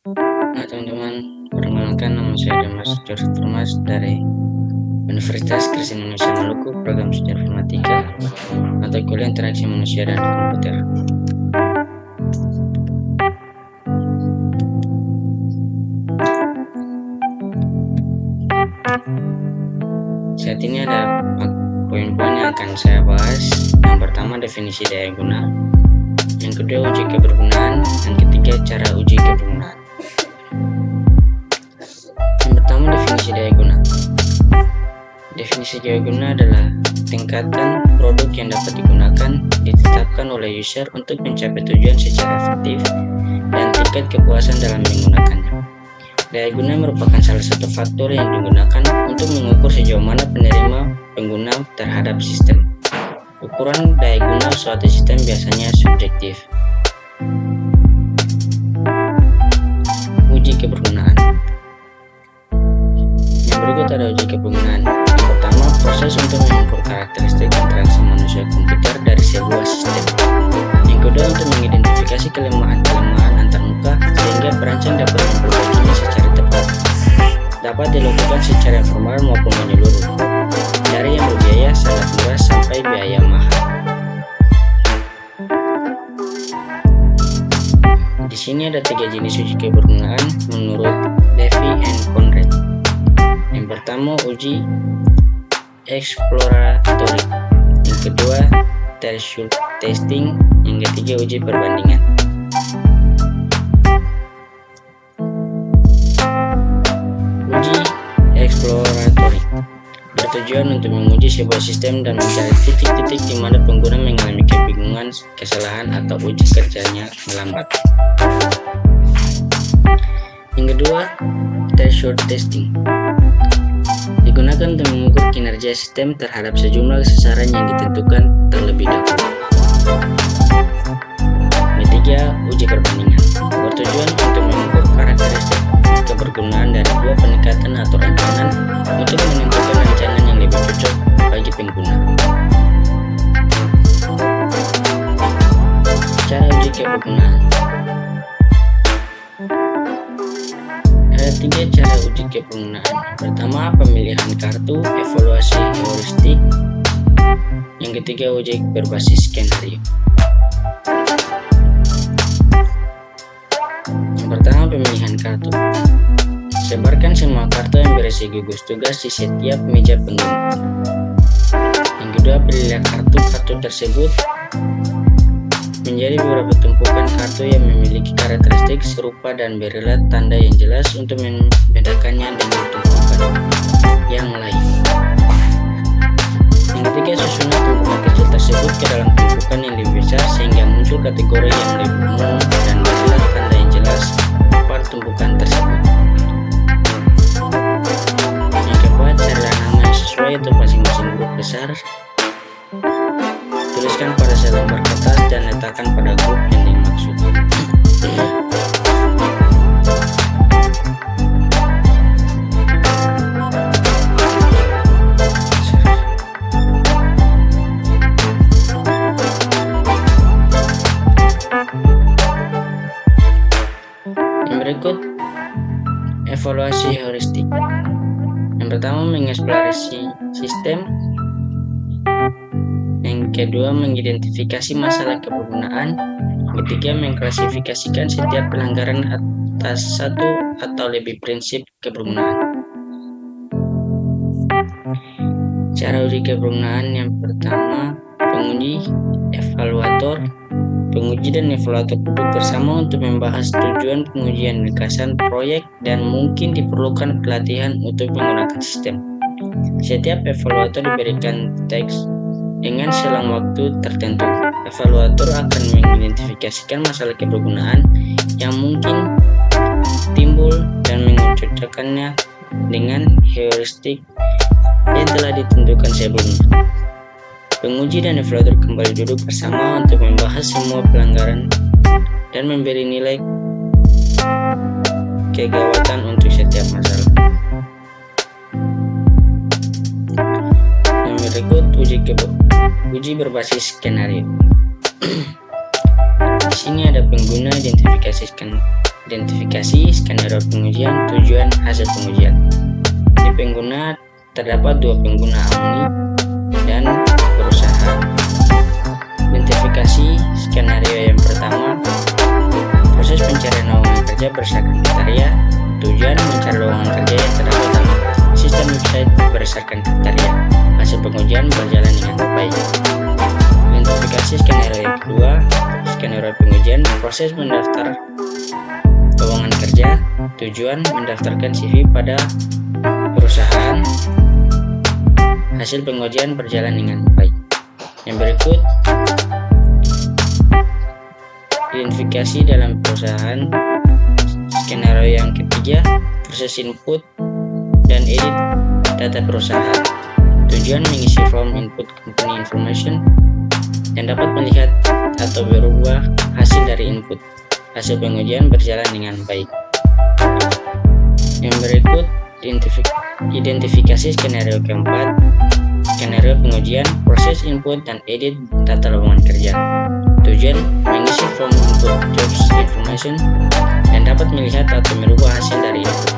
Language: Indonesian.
Nah teman-teman, perkenalkan nama saya Dimas Joseph Thomas dari Universitas Kristen Indonesia Maluku, program Sejarah Informatika atau Kuliah Interaksi Manusia dan Komputer. Saat ini ada poin-poin yang akan saya bahas. Yang pertama, definisi daya guna. Yang kedua, uji kebergunaan. Yang ketiga, cara uji kebergunaan. Yang pertama, definisi daya guna. Definisi daya guna adalah tingkatan produk yang dapat digunakan, ditetapkan oleh user untuk mencapai tujuan secara efektif, dan tingkat kepuasan dalam menggunakannya. Daya guna merupakan salah satu faktor yang digunakan untuk mengukur sejauh mana penerima pengguna terhadap sistem. Ukuran daya guna suatu sistem biasanya subjektif. Uji kebergunaan. Yang berikut ada uji kebergunaan. Yang pertama, proses untuk mengukur karakteristik interaksi manusia komputer dari sebuah sistem. Yang kedua, untuk mengidentifikasi kelemahan-kelemahan antarmuka sehingga perancang dapat memperbaikinya secara tepat. Dapat dilakukan secara informal maupun menyeluruh, dari yang berbiaya sangat murah sampai biaya mahal. Di sini ada 3 jenis uji kebergunaan menurut Levy and Conrad. Yang pertama, uji exploratory. Yang kedua, threshold testing. Yang ketiga, uji perbandingan. Uji exploratory bertujuan untuk menguji sebuah sistem dan mencari titik-titik di mana pengguna mengalami kebingungan, kesalahan, atau uji kerjanya melambat. Yang kedua, threshold testing digunakan untuk mengukur kinerja sistem terhadap sejumlah sasaran yang ditentukan terlebih dahulu. Ketiga, uji perbandingan bertujuan untuk mengukur karakteristik kebergunaan dari dua pendekatan atau rancangan untuk menentukan rancangan yang lebih cocok bagi pengguna. Cara uji kebergunaan. Ada 3 cara uji kebergunaan. Pertama, pemilihan kartu, evaluasi heuristik. Yang ketiga, uji berbasis skenario. Yang pertama, pemilihan kartu. Sebarkan semua kartu yang berisi gugus tugas di setiap meja pengguna. Yang kedua, pilihlah kartu tersebut menjadi beberapa tumpukan kartu yang memiliki karakteristik serupa dan berilah tanda yang jelas untuk membedakannya dengan tumpukan yang lain. Yang ketiga, susunlah tumpukan kecil tersebut ke dalam tumpukan yang lebih besar sehingga muncul kategori yang lebih umum dan berilah tanda yang jelas pada tumpukan tersebut. Yang keempat, carilah nama yang sesuai untuk masing-masing grup besar. Tuliskan pada selembar kertas dan letakkan pada grup yang dimaksud. Yang berikut, evaluasi heuristik. Yang pertama, mengeksplorasi sistem. Yang kedua, mengidentifikasi masalah kebergunaan. Yang ketiga, mengklasifikasikan setiap pelanggaran atas satu atau lebih prinsip kebergunaan. Cara uji kebergunaan. Yang pertama, penguji, evaluator. Penguji dan evaluator duduk bersama untuk membahas tujuan pengujian ringkasan proyek dan mungkin diperlukan pelatihan untuk menggunakan sistem. Setiap evaluator diberikan teks dengan selang waktu tertentu. Evaluator akan mengidentifikasikan masalah kebergunaan yang mungkin timbul dan mencocokkannya dengan heuristik yang telah ditentukan sebelumnya. Penguji dan evaluator kembali duduk bersama untuk membahas semua pelanggaran dan memberi nilai kegawatan untuk setiap masalah. Yang berikut, uji berbasis skenario. Di sini ada pengguna identifikasikan identifikasi, skenario pengujian, tujuan, hasil pengujian. Di pengguna terdapat dua pengguna, Omni dan perusahaan. Identifikasi skenario yang pertama, proses pencarian lowongan kerja berdasarkan kriteria. Tujuan mencari lowongan kerja yang terdapat dalam sistem website berdasarkan kriteria. Hasil pengujian berjalan dengan baik. Identifikasi skenario yang kedua, skenario pengujian, proses mendaftar lowongan kerja. Tujuan mendaftarkan CV pada perusahaan. Hasil pengujian berjalan dengan baik. Yang berikut, identifikasi dalam perusahaan. Skenario yang ketiga, proses input dan edit data perusahaan. Tujuan mengisi form input company information yang dapat melihat atau berubah hasil dari input. Hasil pengujian berjalan dengan baik. Yang berikut, identifikasi skenario keempat, skenario pengujian, proses input dan edit data lowongan kerja. Tujuan mengisi form input jobs information yang dapat melihat atau merubah hasil dari input